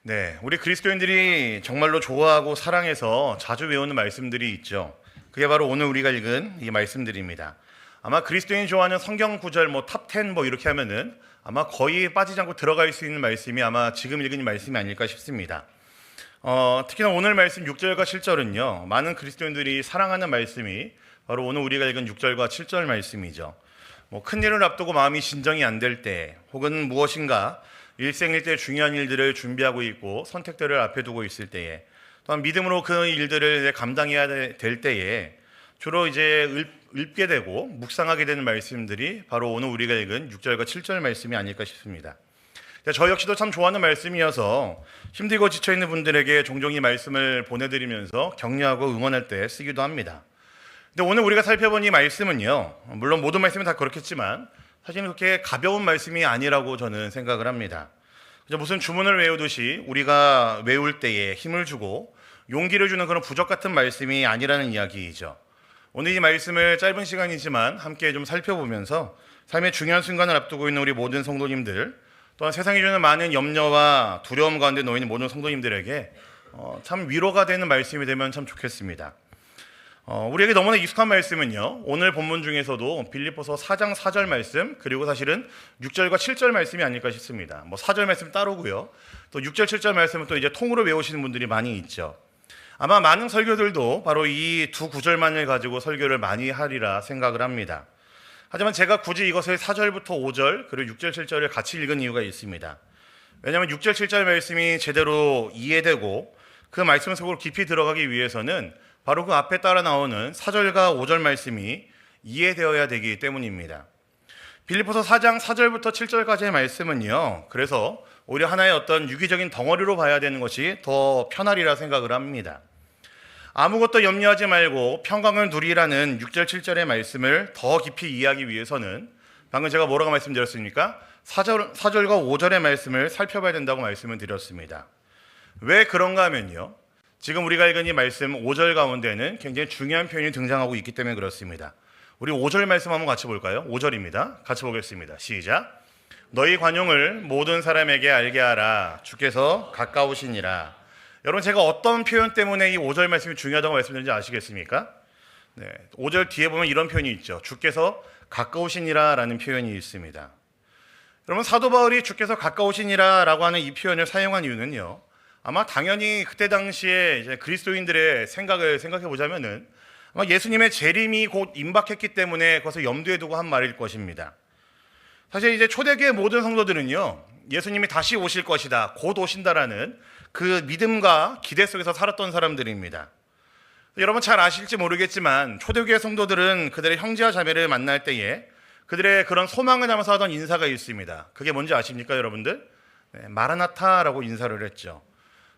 네, 우리 그리스도인들이 정말로 좋아하고 사랑해서 자주 외우는 말씀들이 있죠. 그게 바로 오늘 우리가 읽은 이 말씀들입니다. 아마 그리스도인이 좋아하는 성경 구절 탑10 이렇게 하면은 아마 거의 빠지지 않고 들어갈 수 있는 말씀이 아마 지금 읽은 이 말씀이 아닐까 싶습니다. 특히나 오늘 말씀 6절과 7절은요. 많은 그리스도인들이 사랑하는 말씀이 바로 오늘 우리가 읽은 6절과 7절 말씀이죠. 큰 일을 앞두고 마음이 진정이 안 될 때, 혹은 무엇인가 일생일대 중요한 일들을 준비하고 있고 선택들을 앞에 두고 있을 때에, 또한 믿음으로 그 일들을 감당해야 될 때에 주로 이제 읊게 되고 묵상하게 되는 말씀들이 바로 오늘 우리가 읽은 6절과 7절 말씀이 아닐까 싶습니다. 저 역시도 참 좋아하는 말씀이어서 힘들고 지쳐있는 분들에게 종종 이 말씀을 보내드리면서 격려하고 응원할 때 쓰기도 합니다. 근데 오늘 우리가 살펴본 이 말씀은요, 물론 모든 말씀은 다 그렇겠지만 사실은 그렇게 가벼운 말씀이 아니라고 저는 생각을 합니다. 무슨 주문을 외우듯이 우리가 외울 때에 힘을 주고 용기를 주는 그런 부적 같은 말씀이 아니라는 이야기이죠. 오늘 이 말씀을 짧은 시간이지만 함께 좀 살펴보면서 삶의 중요한 순간을 앞두고 있는 우리 모든 성도님들, 또한 세상이 주는 많은 염려와 두려움 가운데 놓여 있는 모든 성도님들에게 참 위로가 되는 말씀이 되면 참 좋겠습니다. 우리에게 너무나 익숙한 말씀은요, 오늘 본문 중에서도 빌립보서 4장 4절 말씀, 그리고 사실은 6절과 7절 말씀이 아닐까 싶습니다. 4절 말씀 따로고요, 또 6절 7절 말씀은 또 이제 통으로 외우시는 분들이 많이 있죠. 아마 많은 설교들도 바로 이 두 구절만을 가지고 설교를 많이 하리라 생각을 합니다. 하지만 제가 굳이 이것을 4절부터 5절 그리고 6절 7절을 같이 읽은 이유가 있습니다. 왜냐하면 6절 7절 말씀이 제대로 이해되고 그 말씀 속으로 깊이 들어가기 위해서는 바로 그 앞에 따라 나오는 4절과 5절 말씀이 이해되어야 되기 때문입니다. 빌립보서 4장 4절부터 7절까지의 말씀은요, 그래서 오히려 하나의 어떤 유기적인 덩어리로 봐야 되는 것이 더 편하리라 생각을 합니다. 아무것도 염려하지 말고 평강을 누리라는 6절 7절의 말씀을 더 깊이 이해하기 위해서는 방금 제가 뭐라고 말씀드렸습니까? 4절과 5절의 말씀을 살펴봐야 된다고 말씀을 드렸습니다. 왜 그런가 하면요, 지금 우리가 읽은 이 말씀 5절 가운데는 굉장히 중요한 표현이 등장하고 있기 때문에 그렇습니다. 우리 5절 말씀 한번 같이 볼까요? 5절입니다. 같이 보겠습니다. 시작. 너희 관용을 모든 사람에게 알게 하라. 주께서 가까우시니라. 여러분, 제가 어떤 표현 때문에 이 5절 말씀이 중요하다고 말씀드린지 아시겠습니까? 5절 뒤에 보면 이런 표현이 있죠. 주께서 가까우시니라 라는 표현이 있습니다. 여러분, 사도 바울이 주께서 가까우시니라 라고 하는 이 표현을 사용한 이유는요, 아마 당연히 그때 당시에 이제 그리스도인들의 생각을 생각해 보자면은 아마 예수님의 재림이 곧 임박했기 때문에 그것을 염두에 두고 한 말일 것입니다. 사실 이제 초대교회 모든 성도들은요, 예수님이 다시 오실 것이다, 곧 오신다라는 그 믿음과 기대 속에서 살았던 사람들입니다. 여러분 잘 아실지 모르겠지만 초대교회 성도들은 그들의 형제와 자매를 만날 때에 그들의 그런 소망을 담아서 하던 인사가 있습니다. 그게 뭔지 아십니까, 여러분들? 마라나타라고 인사를 했죠.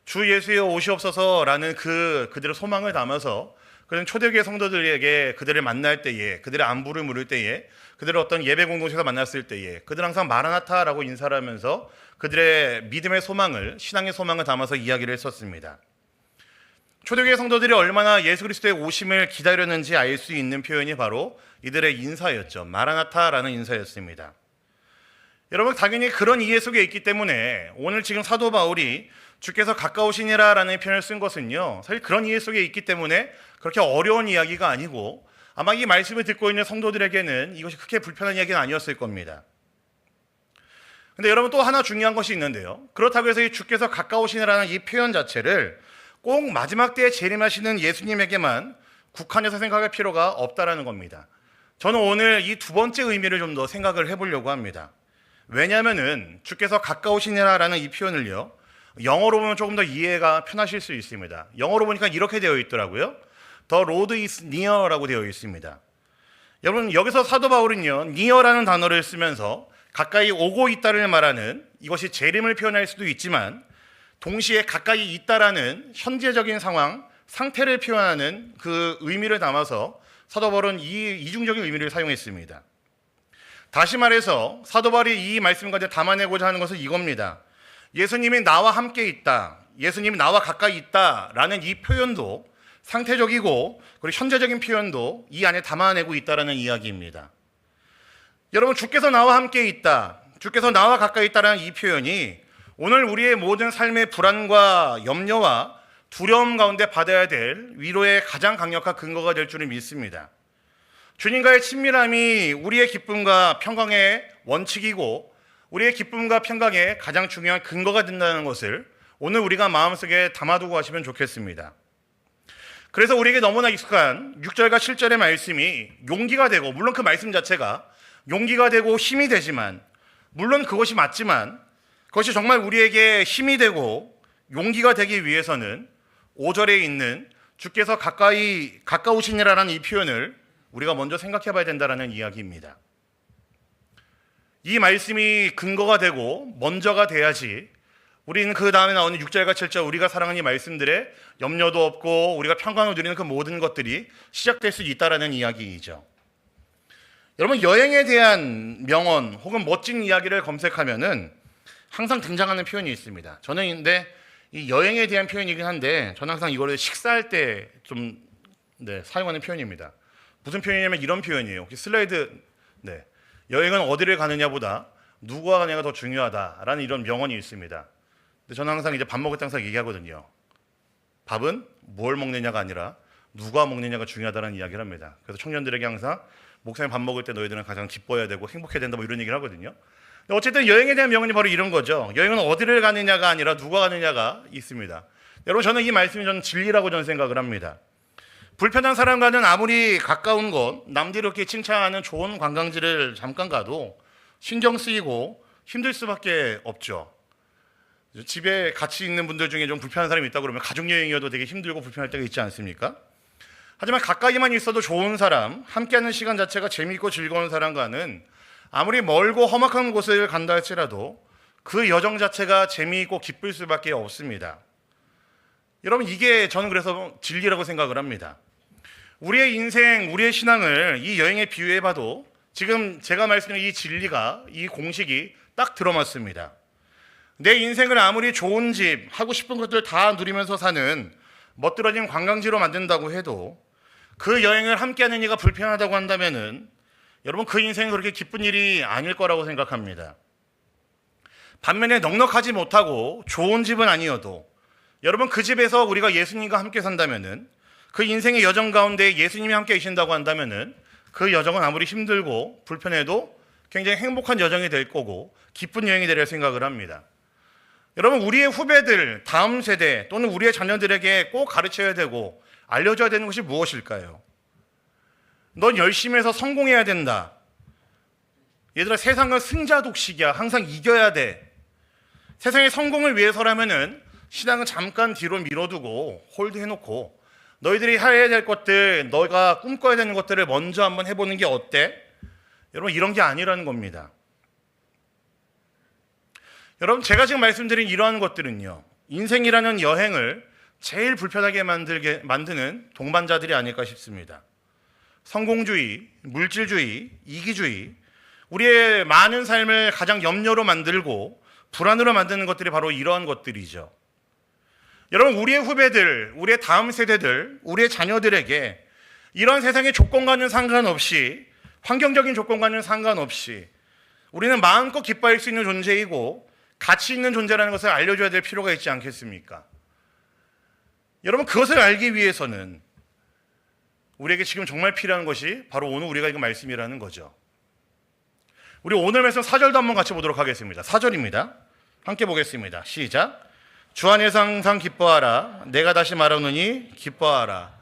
주 예수여 오시옵소서라는 그들의 소망을 담아서 그런 초대교회 성도들에게 그들을 만날 때에, 그들의 안부를 물을 때에, 그들을 어떤 예배 공동체에서 만났을 때에 그들은 항상 마라나타라고 인사를 하면서 그들의 믿음의 소망을, 신앙의 소망을 담아서 이야기를 했었습니다. 초대교회 성도들이 얼마나 예수 그리스도의 오심을 기다렸는지 알 수 있는 표현이 바로 이들의 인사였죠. 마라나타라는 인사였습니다. 여러분, 당연히 그런 이해 속에 있기 때문에 오늘 지금 사도 바울이 주께서 가까우시니라 라는 표현을 쓴 것은요, 사실 그런 이해 속에 있기 때문에 그렇게 어려운 이야기가 아니고 아마 이 말씀을 듣고 있는 성도들에게는 이것이 그렇게 불편한 이야기는 아니었을 겁니다. 근데 여러분, 또 하나 중요한 것이 있는데요, 그렇다고 해서 이 주께서 가까우시니라는 이 표현 자체를 꼭 마지막 때에 재림하시는 예수님에게만 국한해서 생각할 필요가 없다라는 겁니다. 저는 오늘 이 두 번째 의미를 좀 더 생각을 해보려고 합니다. 왜냐하면은 주께서 가까우시니라라는 이 표현을요, 영어로 보면 조금 더 이해가 편하실 수 있습니다. 영어로 보니까 이렇게 되어 있더라고요. The road is near라고 되어 있습니다. 여러분, 여기서 사도 바울은요, near라는 단어를 쓰면서 가까이 오고 있다를 말하는, 이것이 재림을 표현할 수도 있지만 동시에 가까이 있다라는 현재적인 상황, 상태를 표현하는 그 의미를 담아서 사도 바울은 이 이중적인 의미를 사용했습니다. 다시 말해서 사도 바울이 이 말씀까지 담아내고자 하는 것은 이겁니다. 예수님이 나와 함께 있다, 예수님이 나와 가까이 있다라는 이 표현도 상태적이고 그리고 현재적인 표현도 이 안에 담아내고 있다라는 이야기입니다. 여러분, 주께서 나와 함께 있다, 주께서 나와 가까이 있다라는 이 표현이 오늘 우리의 모든 삶의 불안과 염려와 두려움 가운데 받아야 될 위로의 가장 강력한 근거가 될 줄을 믿습니다. 주님과의 친밀함이 우리의 기쁨과 평강의 원칙이고 우리의 기쁨과 평강의 가장 중요한 근거가 된다는 것을 오늘 우리가 마음속에 담아두고 가시면 좋겠습니다. 그래서 우리에게 너무나 익숙한 6절과 7절의 말씀이 용기가 되고, 물론 그 말씀 자체가 용기가 되고 힘이 되지만, 물론 그것이 맞지만 그것이 정말 우리에게 힘이 되고 용기가 되기 위해서는 5절에 있는 주께서 가까우시니라라는 이 표현을 우리가 먼저 생각해 봐야 된다는 이야기입니다. 이 말씀이 근거가 되고 먼저가 돼야지 우리는 그 다음에 나오는 6절과 7절, 우리가 사랑하는 이 말씀들에 염려도 없고 우리가 평강을 누리는 그 모든 것들이 시작될 수 있다라는 이야기이죠. 여러분, 여행에 대한 명언 혹은 멋진 이야기를 검색하면은 항상 등장하는 표현이 있습니다. 저는 근데 이 여행에 대한 표현이긴 한데 저는 항상 이거를 식사할 때 좀 사용하는 표현입니다. 무슨 표현이냐면 이런 표현이에요. 혹시 슬라이드, 여행은 어디를 가느냐보다 누구와 가느냐가 더 중요하다라는 이런 명언이 있습니다. 근데 저는 항상 이제 밥 먹을 때 항상 얘기하거든요. 밥은 뭘 먹느냐가 아니라 누가 먹느냐가 중요하다는 이야기를 합니다. 그래서 청년들에게 항상 목사님 밥 먹을 때 너희들은 가장 기뻐해야 되고 행복해야 된다, 뭐 이런 얘기를 하거든요. 근데 어쨌든 여행에 대한 명언이 바로 이런 거죠. 여행은 어디를 가느냐가 아니라 누가 가느냐가 있습니다. 여러분, 저는 이 말씀이 저는 진리라고 저는 생각을 합니다. 불편한 사람과는 아무리 가까운 곳, 남들이 이렇게 칭찬하는 좋은 관광지를 잠깐 가도 신경 쓰이고 힘들 수밖에 없죠. 집에 같이 있는 분들 중에 좀 불편한 사람이 있다고 그러면 가족여행이어도 되게 힘들고 불편할 때가 있지 않습니까? 하지만 가까이만 있어도 좋은 사람, 함께하는 시간 자체가 재미있고 즐거운 사람과는 아무리 멀고 험악한 곳을 간다 할지라도 그 여정 자체가 재미있고 기쁠 수밖에 없습니다. 여러분, 이게 저는 그래서 진리라고 생각을 합니다. 우리의 인생, 우리의 신앙을 이 여행에 비유해봐도 지금 제가 말씀드린 이 진리가, 이 공식이 딱 들어맞습니다. 내 인생을 아무리 좋은 집, 하고 싶은 것들 다 누리면서 사는 멋들어진 관광지로 만든다고 해도 그 여행을 함께하는 이가 불편하다고 한다면은 여러분, 그 인생은 그렇게 기쁜 일이 아닐 거라고 생각합니다. 반면에 넉넉하지 못하고 좋은 집은 아니어도 여러분, 그 집에서 우리가 예수님과 함께 산다면은, 그 인생의 여정 가운데 예수님이 함께 계신다고 한다면은 그 여정은 아무리 힘들고 불편해도 굉장히 행복한 여정이 될 거고 기쁜 여행이 되리라 생각을 합니다. 여러분, 우리의 후배들, 다음 세대 또는 우리의 자녀들에게 꼭 가르쳐야 되고 알려줘야 되는 것이 무엇일까요? 넌 열심히 해서 성공해야 된다. 얘들아, 세상은 승자 독식이야. 항상 이겨야 돼. 세상의 성공을 위해서라면은 신앙은 잠깐 뒤로 밀어두고 홀드해놓고 너희들이 해야 될 것들, 너희가 꿈꿔야 되는 것들을 먼저 한번 해보는 게 어때? 여러분, 이런 게 아니라는 겁니다. 여러분, 제가 지금 말씀드린 이러한 것들은요, 인생이라는 여행을 제일 불편하게 만드는 동반자들이 아닐까 싶습니다. 성공주의, 물질주의, 이기주의, 우리의 많은 삶을 가장 염려로 만들고 불안으로 만드는 것들이 바로 이러한 것들이죠. 여러분, 우리의 후배들, 우리의 다음 세대들, 우리의 자녀들에게 이런 세상의 조건과는 상관없이, 환경적인 조건과는 상관없이 우리는 마음껏 기뻐할 수 있는 존재이고 가치 있는 존재라는 것을 알려줘야 될 필요가 있지 않겠습니까? 여러분, 그것을 알기 위해서는 우리에게 지금 정말 필요한 것이 바로 오늘 우리가 읽은 말씀이라는 거죠. 우리 오늘 말씀 4절도 한번 같이 보도록 하겠습니다. 4절입니다. 함께 보겠습니다. 시작. 주 안에서 항상 기뻐하라. 내가 다시 말하노니 기뻐하라.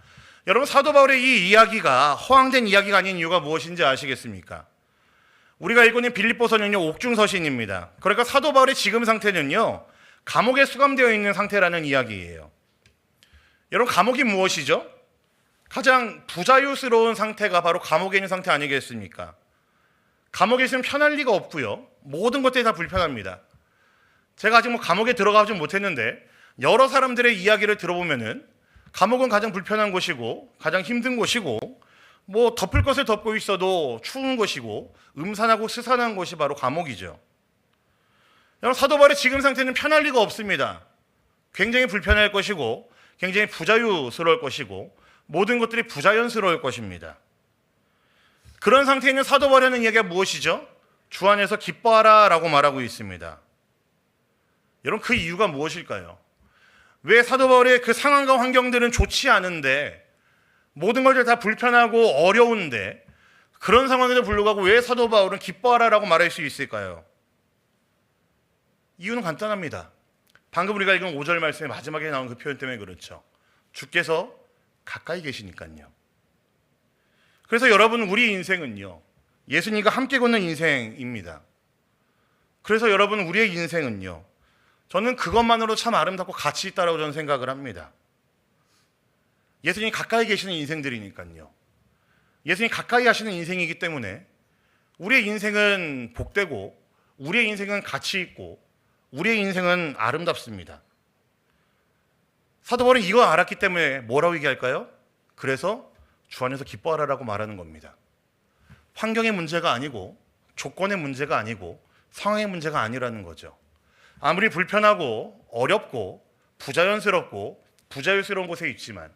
여러분, 사도 바울의 이 이야기가 허황된 이야기가 아닌 이유가 무엇인지 아시겠습니까? 우리가 읽고 있는 빌립보서는요, 옥중서신입니다. 그러니까 사도 바울의 지금 상태는요, 감옥에 수감되어 있는 상태라는 이야기예요. 여러분, 감옥이 무엇이죠? 가장 부자유스러운 상태가 바로 감옥에 있는 상태 아니겠습니까? 감옥에 있으면 편할 리가 없고요, 모든 것들이 다 불편합니다. 제가 아직 감옥에 들어가지 못했는데 여러 사람들의 이야기를 들어보면은 감옥은 가장 불편한 곳이고 가장 힘든 곳이고 덮을 것을 덮고 있어도 추운 곳이고 음산하고 스산한 곳이 바로 감옥이죠. 여러분, 사도 바울의 지금 상태는 편할 리가 없습니다. 굉장히 불편할 것이고 굉장히 부자유스러울 것이고 모든 것들이 부자연스러울 것입니다. 그런 상태에 있는 사도 바울의 이야기가 무엇이죠? 주 안에서 기뻐하라 라고 말하고 있습니다. 여러분, 그 이유가 무엇일까요? 왜 사도 바울의 그 상황과 환경들은 좋지 않은데, 모든 것들 다 불편하고 어려운데, 그런 상황에도 불구하고 왜 사도 바울은 기뻐하라라고 말할 수 있을까요? 이유는 간단합니다. 방금 우리가 읽은 5절 말씀의 마지막에 나온 그 표현 때문에 그렇죠. 주께서 가까이 계시니까요. 그래서 여러분, 우리 인생은요, 예수님과 함께 걷는 인생입니다. 그래서 여러분, 우리의 인생은요, 저는 그것만으로 참 아름답고 가치 있다고 저는 생각을 합니다. 예수님이 가까이 계시는 인생들이니까요. 예수님이 가까이 하시는 인생이기 때문에 우리의 인생은 복되고 우리의 인생은 가치 있고 우리의 인생은 아름답습니다. 사도 바울은 이거 알았기 때문에 뭐라고 얘기할까요? 그래서 주 안에서 기뻐하라라고 말하는 겁니다. 환경의 문제가 아니고 조건의 문제가 아니고 상황의 문제가 아니라는 거죠. 아무리 불편하고 어렵고 부자연스럽고 부자유스러운 곳에 있지만,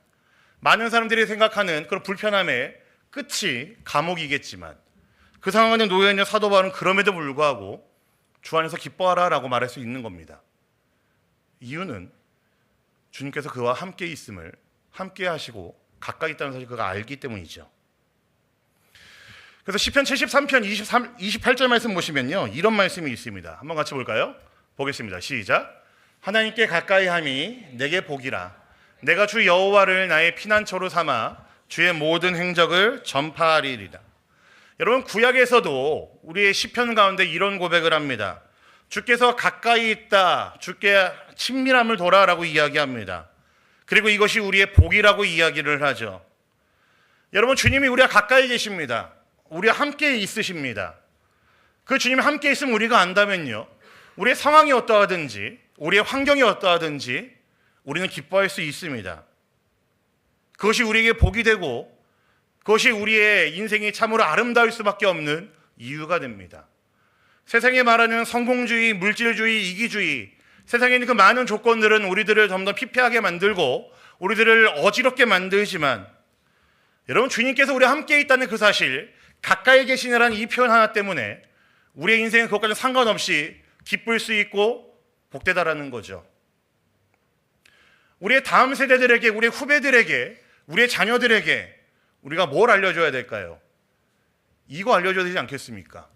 많은 사람들이 생각하는 그런 불편함의 끝이 감옥이겠지만, 그 상황에 놓여있는 사도 바울은 그럼에도 불구하고 주 안에서 기뻐하라라고 말할 수 있는 겁니다. 이유는 주님께서 그와 함께 있음을, 함께 하시고 가까이 있다는 사실 그가 알기 때문이죠. 그래서 시편 73편 28절 말씀 보시면요, 이런 말씀이 있습니다. 한번 같이 볼까요? 보겠습니다. 시작. 하나님께 가까이함이 내게 복이라. 내가 주 여호와를 나의 피난처로 삼아 주의 모든 행적을 전파하리이다. 여러분, 구약에서도 우리의 시편 가운데 이런 고백을 합니다. 주께서 가까이 있다, 주께 친밀함을 돌아라고 이야기합니다. 그리고 이것이 우리의 복이라고 이야기를 하죠. 여러분, 주님이 우리와 가까이 계십니다. 우리와 함께 있으십니다. 그 주님이 함께 있으면 우리가 안다면요, 우리의 상황이 어떠하든지 우리의 환경이 어떠하든지 우리는 기뻐할 수 있습니다. 그것이 우리에게 복이 되고 그것이 우리의 인생이 참으로 아름다울 수밖에 없는 이유가 됩니다. 세상에 말하는 성공주의, 물질주의, 이기주의, 세상에 있는 그 많은 조건들은 우리들을 점점 피폐하게 만들고 우리들을 어지럽게 만들지만, 여러분, 주님께서 우리와 함께 있다는 그 사실, 가까이 계시느라는 이 표현 하나 때문에 우리의 인생은 그것과는 상관없이 기쁠 수 있고 복되다라는 거죠. 우리의 다음 세대들에게, 우리의 후배들에게, 우리의 자녀들에게 우리가 뭘 알려줘야 될까요? 이거 알려줘야 되지 않겠습니까?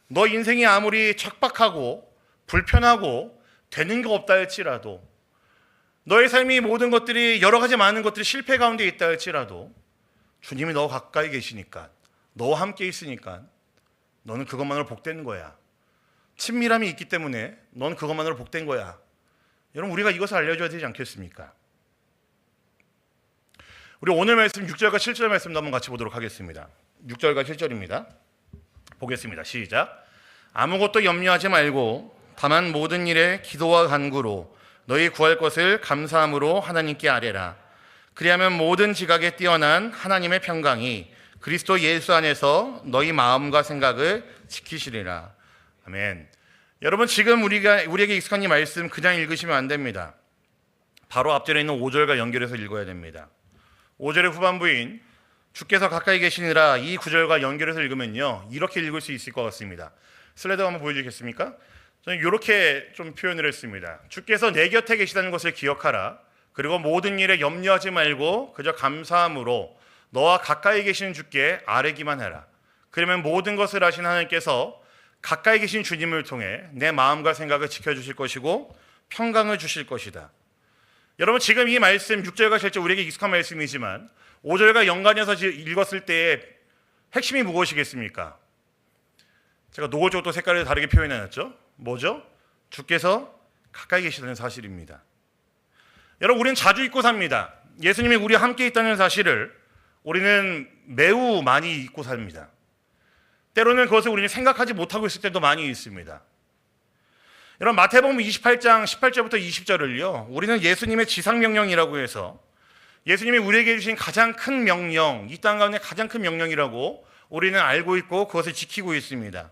너 인생이 아무리 척박하고 불편하고 되는 게 없다 할지라도, 너의 삶이 모든 것들이, 여러 가지 많은 것들이 실패 가운데 있다 할지라도, 주님이 너 가까이 계시니까, 너와 함께 있으니까 너는 그것만으로 복된 거야. 친밀함이 있기 때문에 넌 그것만으로 복된 거야. 여러분, 우리가 이것을 알려줘야 되지 않겠습니까? 우리 오늘 말씀 6절과 7절 말씀도 한번 같이 보도록 하겠습니다. 6절과 7절입니다. 보겠습니다. 시작. 아무것도 염려하지 말고 다만 모든 일에 기도와 간구로 너희 구할 것을 감사함으로 하나님께 아뢰라. 그리하면 모든 지각에 뛰어난 하나님의 평강이 그리스도 예수 안에서 너희 마음과 생각을 지키시리라. 아멘. 여러분, 지금 우리에게 익숙한 이 말씀 그냥 읽으시면 안 됩니다. 바로 앞절에 있는 5절과 연결해서 읽어야 됩니다. 5절의 후반부인 주께서 가까이 계시니라, 이 구절과 연결해서 읽으면요, 이렇게 읽을 수 있을 것 같습니다. 슬라이드 한번 보여주시겠습니까? 저는 이렇게 좀 표현을 했습니다. 주께서 내 곁에 계시다는 것을 기억하라. 그리고 모든 일에 염려하지 말고 그저 감사함으로 너와 가까이 계시는 주께 아뢰기만 해라. 그러면 모든 것을 아신 하나님께서 가까이 계신 주님을 통해 내 마음과 생각을 지켜주실 것이고 평강을 주실 것이다. 여러분, 지금 이 말씀 6절과 7절 우리에게 익숙한 말씀이지만 5절과 연관해서 읽었을 때의 핵심이 무엇이겠습니까? 제가 노골적으로 또 색깔을 다르게 표현해놨죠. 뭐죠? 주께서 가까이 계시다는 사실입니다. 여러분, 우리는 자주 잊고 삽니다. 예수님이 우리와 함께 있다는 사실을 우리는 매우 많이 잊고 삽니다. 때로는 그것을 우리는 생각하지 못하고 있을 때도 많이 있습니다. 여러분, 마태복음 28장 18절부터 20절을요, 우리는 예수님의 지상명령이라고 해서 예수님이 우리에게 주신 가장 큰 명령, 이 땅 가운데 가장 큰 명령이라고 우리는 알고 있고 그것을 지키고 있습니다.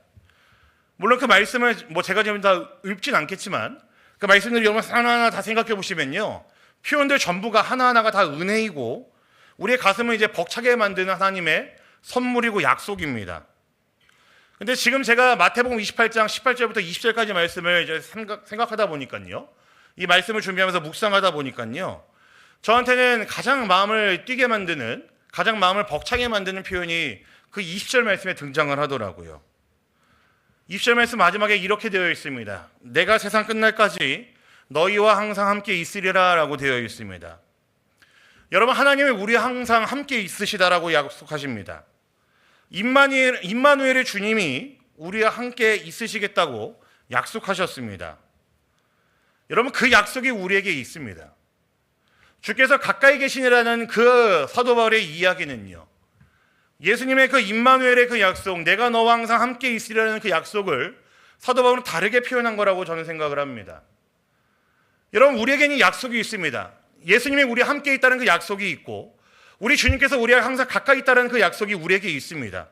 물론 그 말씀을 제가 지금 다 읊진 않겠지만 그 말씀들을 여러분 하나하나 다 생각해 보시면요, 표현들 전부가 하나하나가 다 은혜이고 우리의 가슴을 이제 벅차게 만드는 하나님의 선물이고 약속입니다. 근데 지금 제가 마태복음 28장 18절부터 20절까지 말씀을 이제 생각하다 보니까요, 이 말씀을 준비하면서 묵상하다 보니까요, 저한테는 가장 마음을 뛰게 만드는, 가장 마음을 벅차게 만드는 표현이 그 20절 말씀에 등장을 하더라고요. 20절 말씀 마지막에 이렇게 되어 있습니다. 내가 세상 끝날까지 너희와 항상 함께 있으리라 라고 되어 있습니다. 여러분, 하나님은 우리 항상 함께 있으시다라고 약속하십니다. 임마누엘의 주님이 우리와 함께 있으시겠다고 약속하셨습니다. 여러분, 그 약속이 우리에게 있습니다. 주께서 가까이 계시니라는 그 사도 바울의 이야기는요, 예수님의 그 임마누엘의 그 약속, 내가 너와 항상 함께 있으리라는 그 약속을 사도 바울은 다르게 표현한 거라고 저는 생각을 합니다. 여러분, 우리에게는 약속이 있습니다. 예수님이 우리와 함께 있다는 그 약속이 있고, 우리 주님께서 우리와 항상 가까이 있다는 그 약속이 우리에게 있습니다.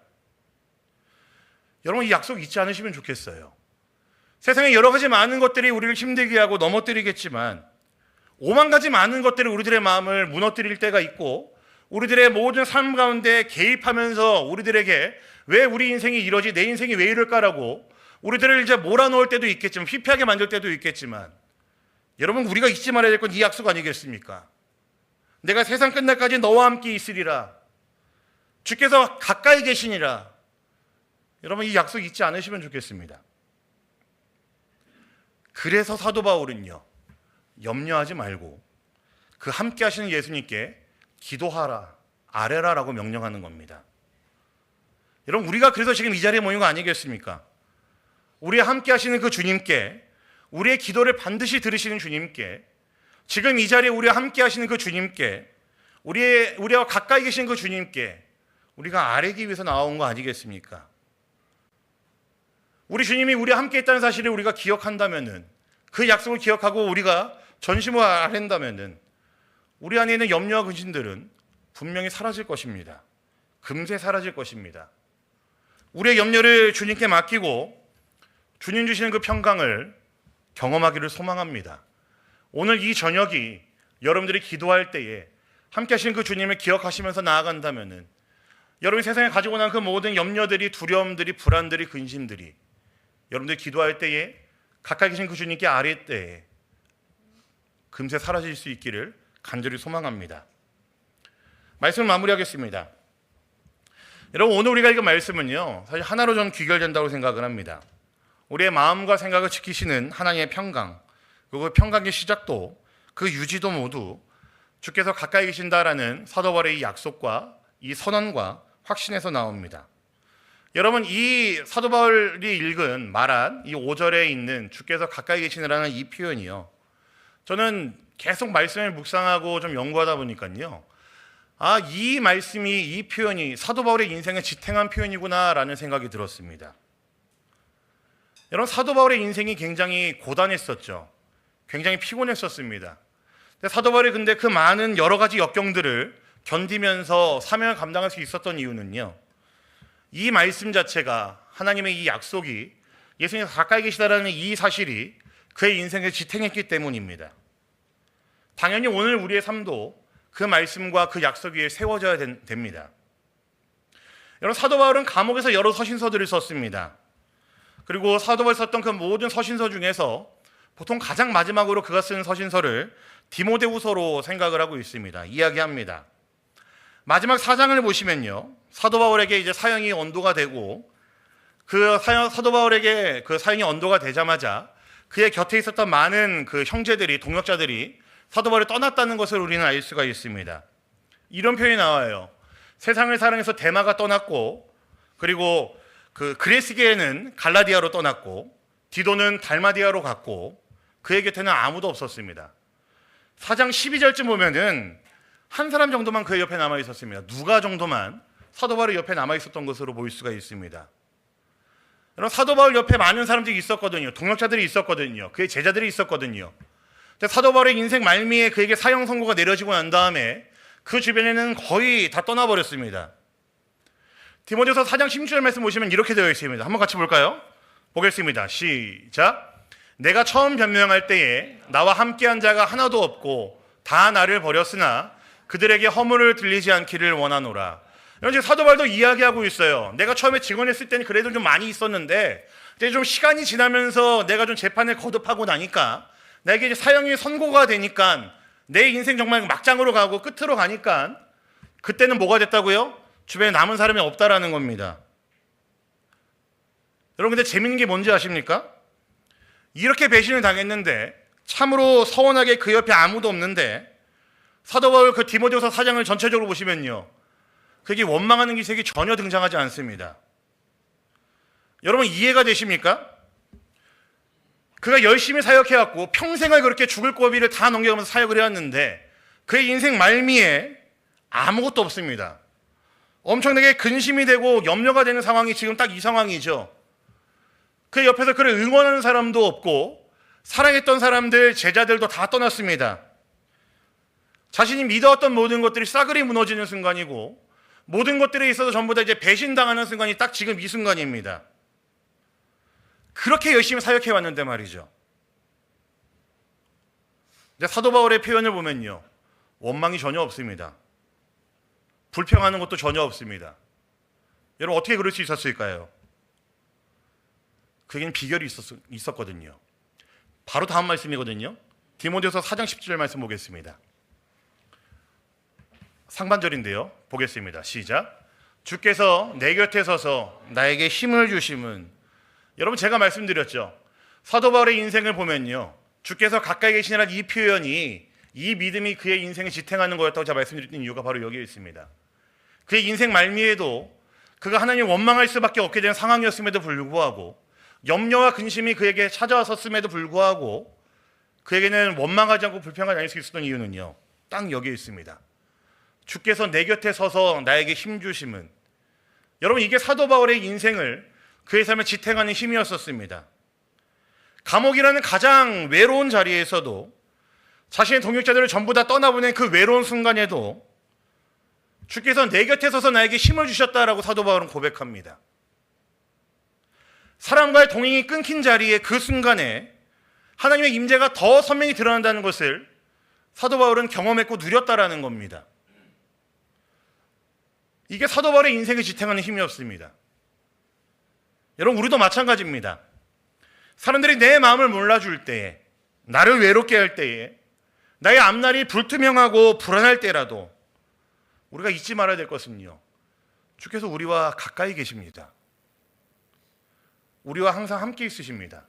여러분, 이 약속 잊지 않으시면 좋겠어요. 세상에 여러 가지 많은 것들이 우리를 힘들게 하고 넘어뜨리겠지만, 오만 가지 많은 것들이 우리들의 마음을 무너뜨릴 때가 있고, 우리들의 모든 삶 가운데 개입하면서 우리들에게 왜 우리 인생이 이러지, 내 인생이 왜 이럴까라고 우리들을 이제 몰아넣을 때도 있겠지만, 피폐하게 만들 때도 있겠지만, 여러분, 우리가 잊지 말아야 될 건 이 약속 아니겠습니까? 내가 세상 끝날까지 너와 함께 있으리라. 주께서 가까이 계시니라. 여러분, 이 약속 잊지 않으시면 좋겠습니다. 그래서 사도 바울은요, 염려하지 말고 그 함께 하시는 예수님께 기도하라, 아뢰라라고 명령하는 겁니다. 여러분, 우리가 그래서 지금 이 자리에 모인 거 아니겠습니까? 우리와 함께 하시는 그 주님께, 우리의 기도를 반드시 들으시는 주님께, 지금 이 자리에 우리와 함께 하시는 그 주님께, 우리와 가까이 계신 그 주님께 우리가 아뢰기 위해서 나온 거 아니겠습니까? 우리 주님이 우리와 함께 있다는 사실을 우리가 기억한다면은, 그 약속을 기억하고 우리가 전심으로 아뢰는다면은, 우리 안에 있는 염려와 근심들은 분명히 사라질 것입니다. 금세 사라질 것입니다. 우리의 염려를 주님께 맡기고 주님 주시는 그 평강을 경험하기를 소망합니다. 오늘 이 저녁이 여러분들이 기도할 때에 함께 하시는 그 주님을 기억하시면서 나아간다면은, 여러분이 세상에 가지고 난 그 모든 염려들이, 두려움들이, 불안들이, 근심들이 여러분들이 기도할 때에, 가까이 계신 그 주님께 아뢰 때에 금세 사라질 수 있기를 간절히 소망합니다. 말씀을 마무리하겠습니다. 여러분, 오늘 우리가 읽은 말씀은요, 사실 하나로 저는 귀결된다고 생각을 합니다. 우리의 마음과 생각을 지키시는 하나님의 평강, 그리고 평강의 시작도, 그 유지도 모두 주께서 가까이 계신다라는 사도 바울의 이 약속과 이 선언과 확신에서 나옵니다. 여러분, 이 사도 바울이 말한 이 5절에 있는 주께서 가까이 계시느라는 이 표현이요, 저는 계속 말씀을 묵상하고 좀 연구하다 보니까요, 이 말씀이, 이 표현이 사도 바울의 인생을 지탱한 표현이구나라는 생각이 들었습니다. 여러분, 사도 바울의 인생이 굉장히 고단했었죠. 굉장히 피곤했었습니다. 사도 바울이 근데 그 많은 여러 가지 역경들을 견디면서 사명을 감당할 수 있었던 이유는요, 이 말씀 자체가, 하나님의 이 약속이, 예수님이 가까이 계시다라는 이 사실이 그의 인생을 지탱했기 때문입니다. 당연히 오늘 우리의 삶도 그 말씀과 그 약속 위에 세워져야 됩니다. 여러분, 사도 바울은 감옥에서 여러 서신서들을 썼습니다. 그리고 사도 바울이 썼던 그 모든 서신서 중에서 보통 가장 마지막으로 그가 쓴 서신서를 디모데후서로 생각을 하고 있습니다. 이야기합니다. 마지막 4장을 보시면요, 사도 바울에게 이제 사형이 언도가 되고, 사도 바울에게 그 사형이 언도가 되자마자 그의 곁에 있었던 많은 그 형제들이, 동역자들이 사도 바울이 떠났다는 것을 우리는 알 수가 있습니다. 이런 표현이 나와요. 세상을 사랑해서 데마가 떠났고, 그리고 그 그레스게는 갈라디아로 떠났고, 디도는 달마디아로 갔고, 그의 곁에는 아무도 없었습니다. 4장 12절쯤 보면은 한 사람 정도만 그의 옆에 남아 있었습니다. 누가 정도만 사도 바울 옆에 남아 있었던 것으로 보일 수가 있습니다. 여러분, 사도 바울 옆에 많은 사람들이 있었거든요. 동역자들이 있었거든요. 그의 제자들이 있었거든요. 근데 사도 바울의 인생 말미에 그에게 사형 선고가 내려지고 난 다음에 그 주변에는 거의 다 떠나버렸습니다. 디모데후서 4장 16절 말씀 보시면 이렇게 되어 있습니다. 한번 같이 볼까요? 보겠습니다. 시작. 내가 처음 변명할 때에 나와 함께한 자가 하나도 없고 다 나를 버렸으나 그들에게 허물을 들리지 않기를 원하노라. 이제 사도 바울도 이야기하고 있어요. 내가 처음에 증언했을 때는 그래도 좀 많이 있었는데 이제 좀 시간이 지나면서 내가 좀 재판을 거듭하고 나니까 나에게 이제 사형이 선고가 되니까 내 인생 정말 막장으로 가고 끝으로 가니까 그때는 뭐가 됐다고요? 주변에 남은 사람이 없다라는 겁니다. 여러분, 근데 재밌는 게 뭔지 아십니까? 이렇게 배신을 당했는데 참으로 서운하게 그 옆에 아무도 없는데 사도 바울 그 디모데후서 4장을 전체적으로 보시면요, 그게 원망하는 기색이 전혀 등장하지 않습니다. 여러분, 이해가 되십니까? 그가 열심히 사역해왔고 평생을 그렇게 죽을 고비를 다 넘겨가면서 사역을 해왔는데 그의 인생 말미에 아무것도 없습니다. 엄청나게 근심이 되고 염려가 되는 상황이 지금 딱 이 상황이죠. 그 옆에서 그를 응원하는 사람도 없고 사랑했던 사람들, 제자들도 다 떠났습니다. 자신이 믿어왔던 모든 것들이 싸그리 무너지는 순간이고 모든 것들에 있어서 전부 다 이제 배신당하는 순간이 딱 지금 이 순간입니다. 그렇게 열심히 사역해왔는데 말이죠. 이제 사도 바울의 표현을 보면요, 원망이 전혀 없습니다. 불평하는 것도 전혀 없습니다. 여러분, 어떻게 그럴 수 있었을까요? 그에게는 비결이 있었거든요. 바로 다음 말씀이거든요. 디모데후서 4장 17절 말씀 보겠습니다. 상반절인데요. 보겠습니다. 시작. 주께서 내 곁에 서서 나에게 힘을 주심은, 여러분 제가 말씀드렸죠. 사도 바울의 인생을 보면요, 주께서 가까이 계시니라 이 표현이, 이 믿음이 그의 인생을 지탱하는 거였다고 제가 말씀드린 이유가 바로 여기에 있습니다. 그의 인생 말미에도 그가 하나님을 원망할 수밖에 없게 된 상황이었음에도 불구하고 염려와 근심이 그에게 찾아왔었음에도 불구하고 그에게는 원망하지 않고 불평하지 않을 수 있었던 이유는요, 딱 여기에 있습니다. 주께서 내 곁에 서서 나에게 힘 주심은, 여러분 이게 사도 바울의 인생을, 그의 삶을 지탱하는 힘이었었습니다. 감옥이라는 가장 외로운 자리에서도 자신의 동역자들을 전부 다 떠나보낸 그 외로운 순간에도 주께서 내 곁에 서서 나에게 힘을 주셨다라고 사도 바울은 고백합니다. 사람과의 동행이 끊긴 자리에 그 순간에 하나님의 임재가 더 선명히 드러난다는 것을 사도 바울은 경험했고 누렸다라는 겁니다. 이게 사도 바울의 인생을 지탱하는 힘이었습니다. 여러분, 우리도 마찬가지입니다. 사람들이 내 마음을 몰라줄 때에, 나를 외롭게 할 때에, 나의 앞날이 불투명하고 불안할 때라도 우리가 잊지 말아야 될 것은요, 주께서 우리와 가까이 계십니다. 우리와 항상 함께 있으십니다.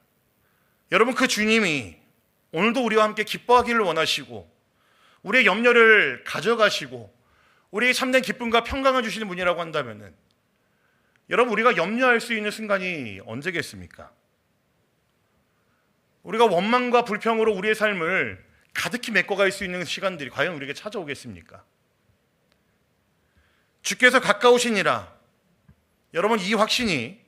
여러분, 그 주님이 오늘도 우리와 함께 기뻐하기를 원하시고 우리의 염려를 가져가시고 우리의 참된 기쁨과 평강을 주시는 분이라고 한다면은, 여러분 우리가 염려할 수 있는 순간이 언제겠습니까? 우리가 원망과 불평으로 우리의 삶을 가득히 메꿔갈 수 있는 시간들이 과연 우리에게 찾아오겠습니까? 주께서 가까우시니라. 여러분, 이 확신이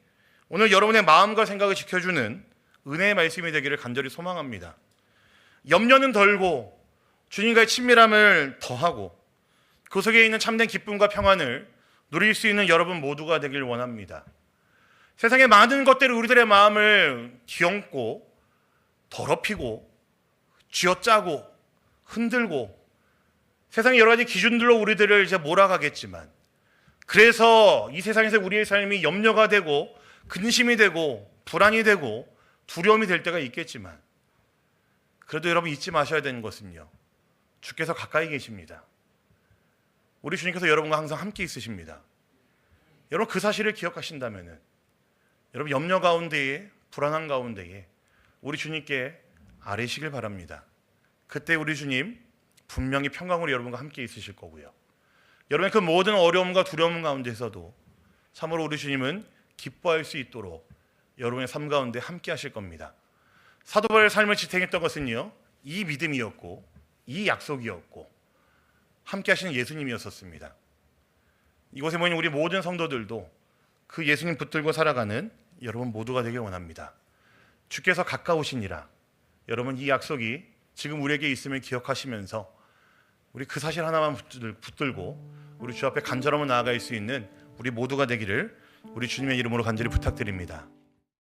오늘 여러분의 마음과 생각을 지켜주는 은혜의 말씀이 되기를 간절히 소망합니다. 염려는 덜고 주님과의 친밀함을 더하고 그 속에 있는 참된 기쁨과 평안을 누릴 수 있는 여러분 모두가 되길 원합니다. 세상의 많은 것들이 우리들의 마음을 뒤엉고 더럽히고 쥐어짜고 흔들고 세상의 여러 가지 기준들로 우리들을 이제 몰아가겠지만, 그래서 이 세상에서 우리의 삶이 염려가 되고 근심이 되고 불안이 되고 두려움이 될 때가 있겠지만, 그래도 여러분 잊지 마셔야 되는 것은요, 주께서 가까이 계십니다. 우리 주님께서 여러분과 항상 함께 있으십니다. 여러분, 그 사실을 기억하신다면은 여러분 염려 가운데에, 불안한 가운데에 우리 주님께 아뢰시길 바랍니다. 그때 우리 주님 분명히 평강으로 여러분과 함께 있으실 거고요, 여러분의 그 모든 어려움과 두려움 가운데서도 참으로 우리 주님은 기뻐할 수 있도록 여러분의 삶 가운데 함께 하실 겁니다. 사도 바울의 삶을 지탱했던 것은요, 이 믿음이었고 이 약속이었고 함께 하시는 예수님이었습니다. 이곳에 모인 우리 모든 성도들도 그 예수님 붙들고 살아가는 여러분 모두가 되길 원합니다. 주께서 가까우시니라. 여러분, 이 약속이 지금 우리에게 있음을 기억하시면서 우리 그 사실 하나만 붙들고 우리 주 앞에 간절함을 나아갈 수 있는 우리 모두가 되기를 우리 주님의 이름으로 간절히 부탁드립니다.